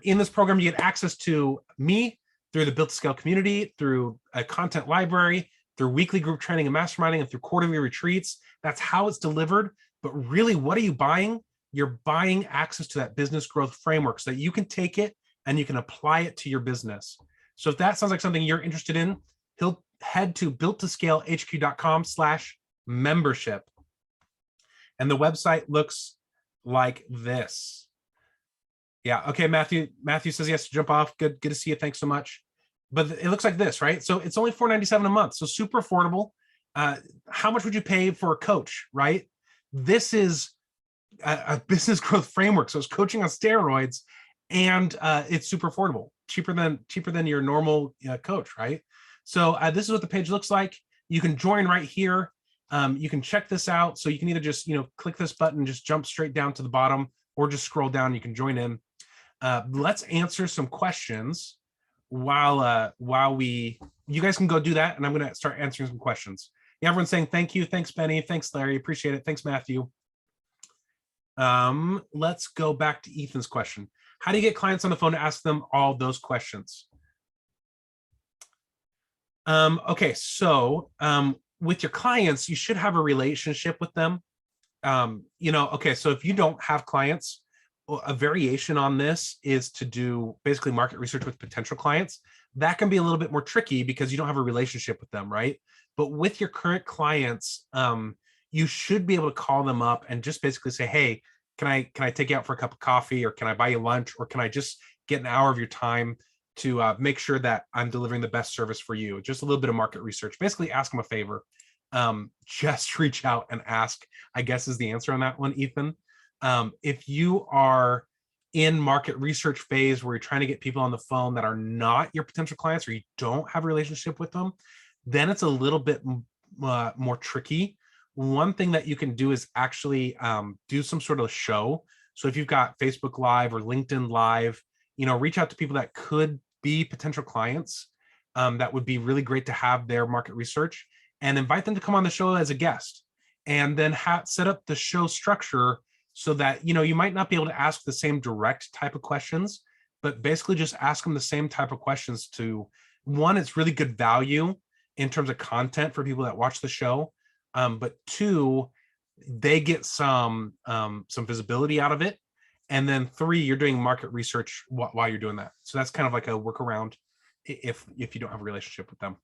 In this program, you get access to me through the Built to Scale community, through a content library, through weekly group training and masterminding, and through quarterly retreats. That's how it's delivered. But really, what are you buying? You're buying access to that business growth framework so that you can take it and you can apply it to your business. So if that sounds like something you're interested in, head to builttoscalehq.com/membership. And the website looks like this. Yeah. Okay. Matthew says he has to jump off. Good to see you. Thanks so much. But it looks like this, right? So it's only $497 a month. So super affordable. How much would you pay for a coach, right? This is a business growth framework. So it's coaching on steroids, and it's super affordable, cheaper than your normal coach, right? So this is what the page looks like. You can join right here. You can check this out. So you can either just click this button, just jump straight down to the bottom, or just scroll down. You can join in. Let's answer some questions while you guys can go do that, and I'm going to start answering some questions. Yeah, everyone's saying thank you. Thanks, Benny. Thanks, Larry. Appreciate it. Thanks, Matthew. Let's go back to Ethan's question. How do you get clients on the phone to ask them all those questions? Okay, so with your clients, you should have a relationship with them. Okay, so if you don't have clients, a variation on this is to do basically market research with potential clients. That can be a little bit more tricky because you don't have a relationship with them, right? But with your current clients, you should be able to call them up and just basically say, hey, can I take you out for a cup of coffee, or can I buy you lunch, or can I just get an hour of your time to make sure that I'm delivering the best service for you? Just a little bit of market research. Basically ask them a favor. Just reach out and ask, I guess, is the answer on that one, Ethan. If you are in market research phase where you're trying to get people on the phone that are not your potential clients, or you don't have a relationship with them, then it's a little bit more tricky. One thing that you can do is actually do some sort of show. So if you've got Facebook Live or LinkedIn Live, reach out to people that could be potential clients. That would be really great to have their market research, and invite them to come on the show as a guest, and then set up the show structure so that, you might not be able to ask the same direct type of questions, but basically just ask them the same type of questions to, one, it's really good value in terms of content for people that watch the show. But two, they get some visibility out of it. And then three, you're doing market research while you're doing that. So that's kind of like a workaround if you don't have a relationship with them.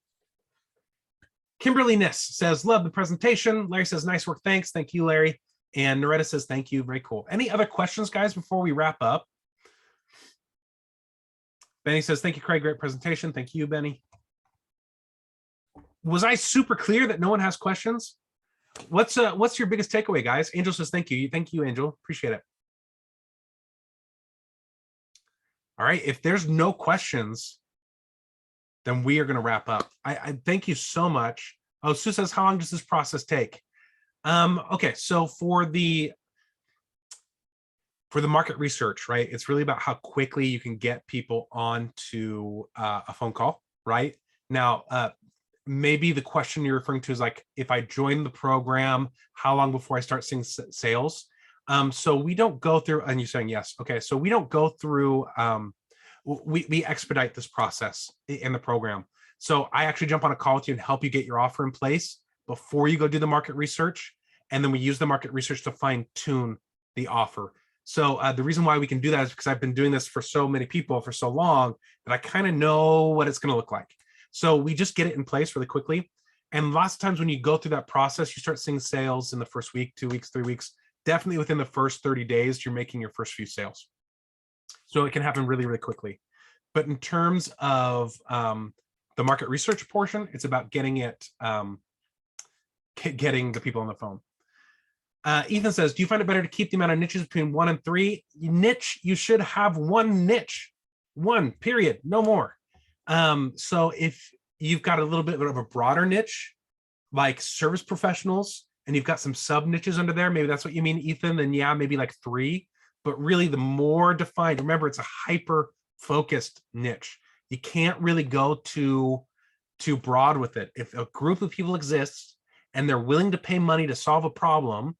Kimberly Niss says, love the presentation. Larry says, nice work. Thanks. Thank you, Larry. And Noretta says, thank you. Very cool. Any other questions, guys, before we wrap up? Benny says, thank you, Craig. Great presentation. Thank you, Benny. Was I super clear that no one has questions? What's your biggest takeaway, guys? Angel says, thank you. Thank you, Angel. Appreciate it. All right. If there's no questions, then we are going to wrap up. I thank you so much. Oh, Sue says, how long does this process take? Okay, so for the market research, right, it's really about how quickly you can get people onto a phone call, right? Now, maybe the question you're referring to is like, if I join the program, how long before I start seeing sales? So we don't go through, and you're saying yes. Okay, so we don't go through, we expedite this process in the program. So I actually jump on a call with you and help you get your offer in place before you go do the market research. And then we use the market research to fine tune the offer. So the reason why we can do that is because I've been doing this for so many people for so long that I kind of know what it's going to look like. So we just get it in place really quickly. And lots of times when you go through that process, you start seeing sales in the first week, 2 weeks, 3 weeks. Definitely within the first 30 days, you're making your first few sales. So it can happen really, really quickly. But in terms of the market research portion, it's about getting the people on the phone. Ethan says, do you find it better to keep the amount of niches between 1 and 3? Niche, you should have one niche, one period, no more. So if you've got a little bit of a broader niche, like service professionals, and you've got some sub niches under there, maybe that's what you mean, Ethan, then yeah, maybe like 3. But really the more defined, remember, it's a hyper focused niche. You can't really go too broad with it. If a group of people exists and they're willing to pay money to solve a problem,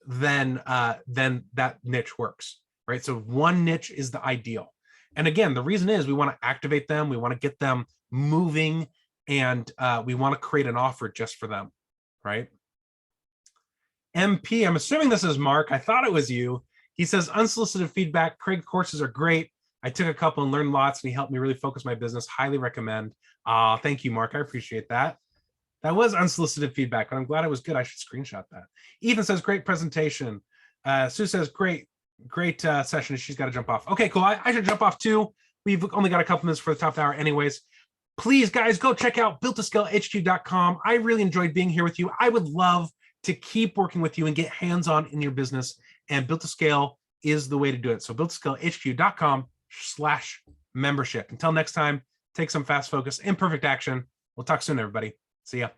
then that niche works, right? So one niche is the ideal. And again, the reason is we want to activate them, we want to get them moving, and we want to create an offer just for them, right? MP, I'm assuming this is Mark. I thought it was you. He says, unsolicited feedback. Craig courses are great. I took a couple and learned lots, and he helped me really focus my business. Highly recommend. Thank you, Mark. I appreciate that. That was unsolicited feedback, but I'm glad it was good. I should screenshot that. Ethan says, great presentation. Sue says, great session. She's got to jump off. Okay, cool. I should jump off too. We've only got a couple minutes for the top of the hour anyways. Please, guys, go check out builttoscalehq.com. I really enjoyed being here with you. I would love to keep working with you and get hands-on in your business, and Built to Scale is the way to do it. So builttoscalehq.com/membership. Until next time, take some fast focus, imperfect action. We'll talk soon, everybody. See ya.